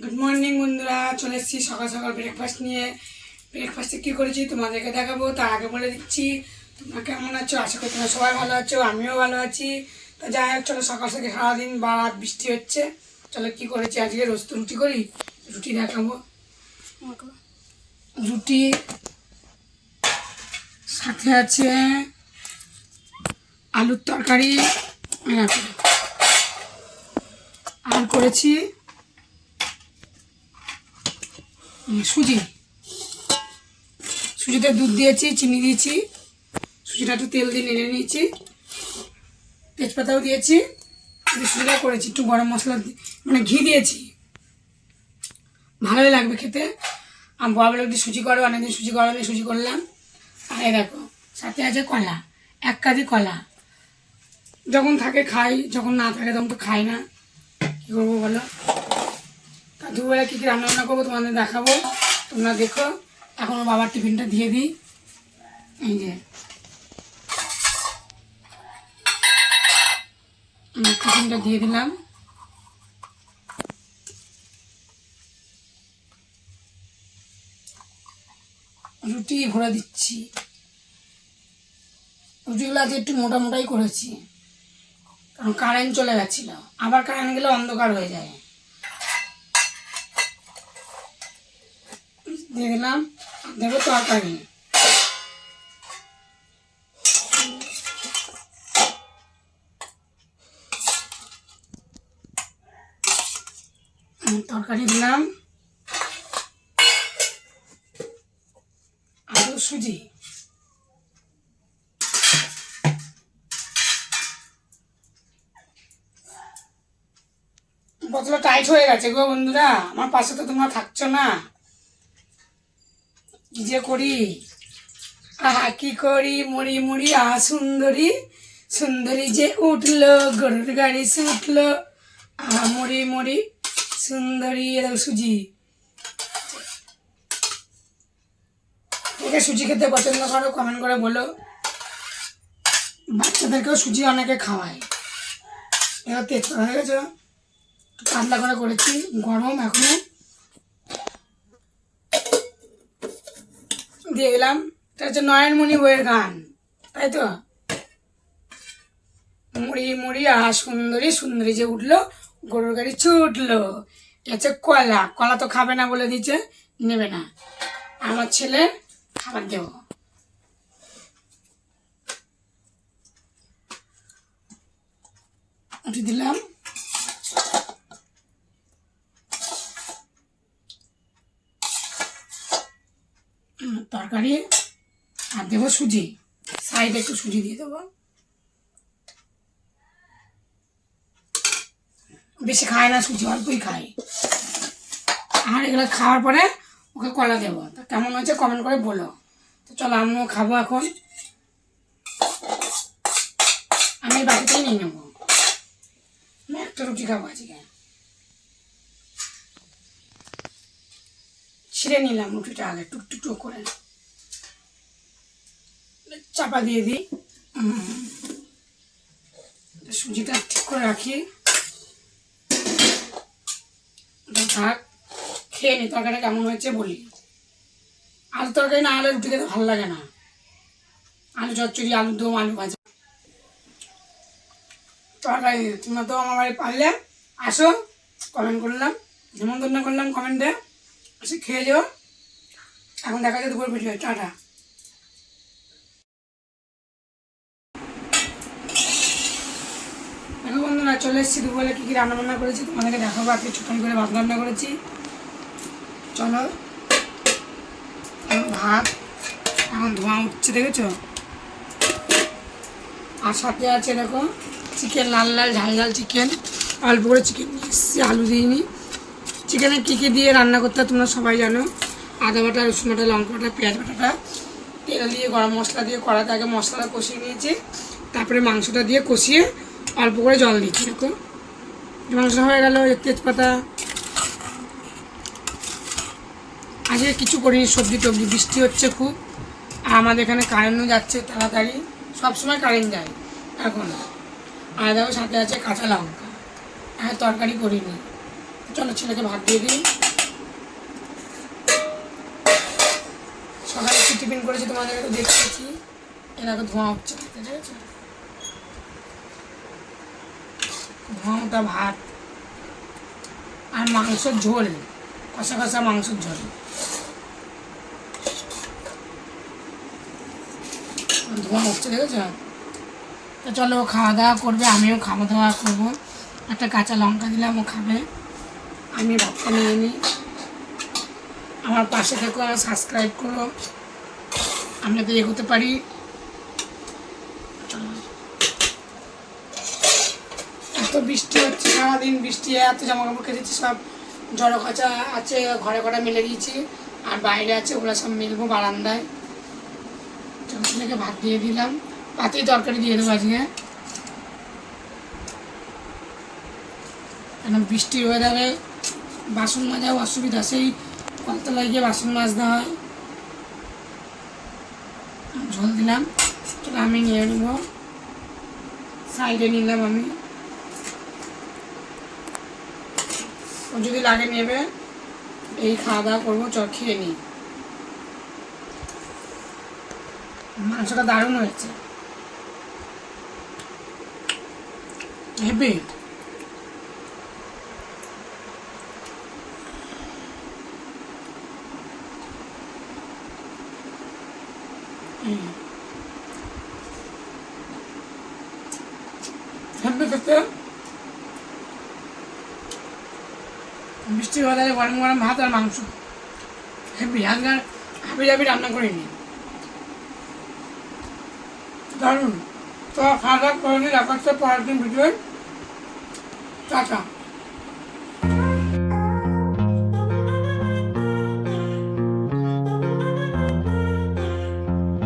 Good morning বন্ধুরা, চলে এসেছি সকাল সকাল ব্রেকফাস্ট নিয়ে। ব্রেকফাস্টে কী করেছি তোমাদেরকে দেখাবো। তার আগে বলে দিচ্ছি তোমরা কেমন আছো। আশা করি তোমরা সবাই ভালো আছো, আমিও ভালো আছি। তা যাই হোক, চলো সকাল থেকে সারাদিন বা রাত বৃষ্টি হচ্ছে। চলো কী করেছি আজকে। রোজ তো রুটি করি, রুটি দেখাবো। রুটি সাথে আছে আলুর তরকারি, আর করেছি সুজিতে দুধ দিয়েছি, চিনি দিয়েছি, সুজিটা একটু তেল দিয়ে নেড়ে নিয়েছি, তেজপাতাও দিয়েছি। সুজিটা করেছি একটু গরম মশলা মানে ঘি দিয়েছি, ভালোই লাগবে খেতে। আর বড় বলে একটু সুজি করো, অনেকদিন সুজি করালে সুজি করলাম। আর এই দেখো সাথে আছে কলা, 1 কাঁদি কলা। যখন থাকে খাই, যখন না থাকে তখন তো খাই না, কী করবো বলো। তা দুপুরবেলা কী কী রান্না করবো তোমাদের দেখাবো, তোমরা দেখো। এখন বাবার টিফিনটা দিয়ে দিই। এই যে টিফিনটা দিয়ে দিলাম। রুটি ভরে দিচ্ছি। রুটিগুলো আজ একটু মোটা মোটাই করেছি, কারণ কারেন্ট চলে গেছিল। আবার কারেন্ট গেলে অন্ধকার হয়ে যায়। দিয়ে দিলাম, দেবো তরকারি। তরকারি দিলাম আলু সুজি। বোতলটা টাইট হয়ে গেছে গো বন্ধুরা, আমার পাশে তো তোমরা থাকছো না। কি যে করি, আহা কি করি, মুড়ি মুড়ি আহা সুন্দরী, সুন্দরী যে উঠলো গরুর গাড়ি ছুটলো, আহা মুড়ি মুড়ি সুন্দরী। এরকম সুজি, ওকে সুজি খেতে পছন্দ করো কমেন্ট করে বলো। বাচ্চাদেরকেও সুজি অনেকে খাওয়ায়। এবার তেজপাতা হয়ে গেছে, পাতলা করে করেছি, গরম এখনো। দিয়ে দিলাম, এটা হচ্ছে নয়নমণি বইয়ের গান, তাই তো। মুড়ি মুড়ি আহা সুন্দরী, সুন্দরী যে উঠলো গরুর গাড়ি ছুটলো। এটা হচ্ছে কলা। কলা তো খাবে না বলে দিচ্ছে, নেবে না। আমার ছেলে খাবার দেবো। উঠে দিলাম, তরকারি, আর দেবো সুজি। সাইডে একটু সুজি দিয়ে দেবো। বেশি খায় না সুজি, অল্পই খায়। আর এগুলো খাওয়ার পরে ওকে কলা দেবো। তা কেমন হয়েছে কমেন্ট করে বলো। তো চলো আমিও খাবো এখন। আমি বাড়িতেই নিয়ে নেবো, আমি একটা রুটি খাবো আজকে। ছিঁড়ে নিলাম রুটিটা আগে টুকটুক টুক করে, চাপা দিয়ে দিই। সুজিটা ঠিক করে রাখি, থাক। খেয়ে নি তরকারিটা কেমন হয়েছে বলি। আলু তরকারি না হলে রুটি খেতে ভালো লাগে না। আলু চচ্চড়ি, আলুর দম, আলু ভাজা তরকারি। তোমরা তো আমার বাড়ি পারলে আসো, কমেন্ট করলাম, নেমন্তন্ন করলাম কমেন্টে, এসে খেয়ে যাও। এখন দেখা যায় দুপুর ভিডিও। টাটা। দেখো বন্ধুরা, চলে এসেছি। দুপুরে কী কী রান্না বান্না করেছি তোমাদেরকে দেখাবো। আজকে ছোটাই করে ভাত রান্না করেছি। চলো, ভাত এখন ধোঁয়া উঠছে, দেখেছো। আর সাথে আছে দেখো চিকেন, লাল লাল ঝাল ঝাল চিকেন। অল্প করে চিকেন নিয়ে এসেছি, আলু দিইনি। চিকেনে কী কী দিয়ে রান্না করতে হয় তোমরা সবাই জানো। আদা বাটা, রসুন বাটা, লঙ্কা বাটা, পেঁয়াজ বাটাটা, তেল দিয়ে গরম মশলা দিয়ে কড়াতে আগে মশলাটা কষিয়ে নিয়েছি। তারপরে মাংসটা দিয়ে কষিয়ে অল্প করে জল দিচ্ছি। দেখো মাংস হয়ে গেল। তেজপাতা, আজকে কিছু করিনি, সবজি টবজি। বৃষ্টি হচ্ছে খুব, আর আমাদের এখানে কারেন্টও যাচ্ছে তাড়াতাড়ি, সবসময় কারেন্ট যায় এখন। আর দেখো সাথে আছে কাঁচা লঙ্কা। আর তরকারি করিনি, চলো ছেলেকে ভাত দিয়ে দিই। সকালে কি টিফিন করেছি তোমাদের দেখেছি, এনাকে ধোঁয়া হচ্ছে, ঠিক আছে, ধোঁয়াটা ভাত আর মাংসের ঝোল, কষা কষা মাংসের ঝোল। ধোঁয়া হচ্ছে দেখেছো। তো চলো খাওয়া দাওয়া করবে, আমিও খাওয়া দাওয়া করবো। একটা কাঁচা লঙ্কা দিলাম, ও খাবে, আমি ভাতটা নিয়ে নিই। আমার পাশে থেকো, আমার সাবস্ক্রাইব করো, আমরা তো এগোতে পারি। চলো, এত বৃষ্টি হচ্ছে সারাদিন, বৃষ্টি এত জামা কাপড় কেটেছি, সব জড়ো কাচা আছে, ঘরে ঘরে মেলে দিয়েছি, আর বাইরে আছে ওগুলো সব মেলবো বারান্দায়। ছেলেকে ভাত দিয়ে দিলাম, ভাতেই তরকারি দিয়ে দেবো আজকে, কেন বৃষ্টির ওয়েদারে বাসন মাজাও অসুবিধা, সেই কলতলায় গিয়ে বাসন মাজতে হয়। ঝোল দিলাম, চলো আমি নিয়ে নেব, সাইডে নিলাম আমি, ও যদি লাগে নেবে। এই খাওয়া দাওয়া করবো, চল খেয়ে নিই। মাংসটা দারুণ হয়েছে, হেভি। হেভি খেতে, বৃষ্টির বাজারে গরম গরম ভাত আর মাংস, হেভি। আজকে হাবি জাবি রান্না করিনি, দারুণ। তো খাওয়া দাওয়া করে নিই, রাখাচ্ছে পরের দিন ভিডিও। টাটা।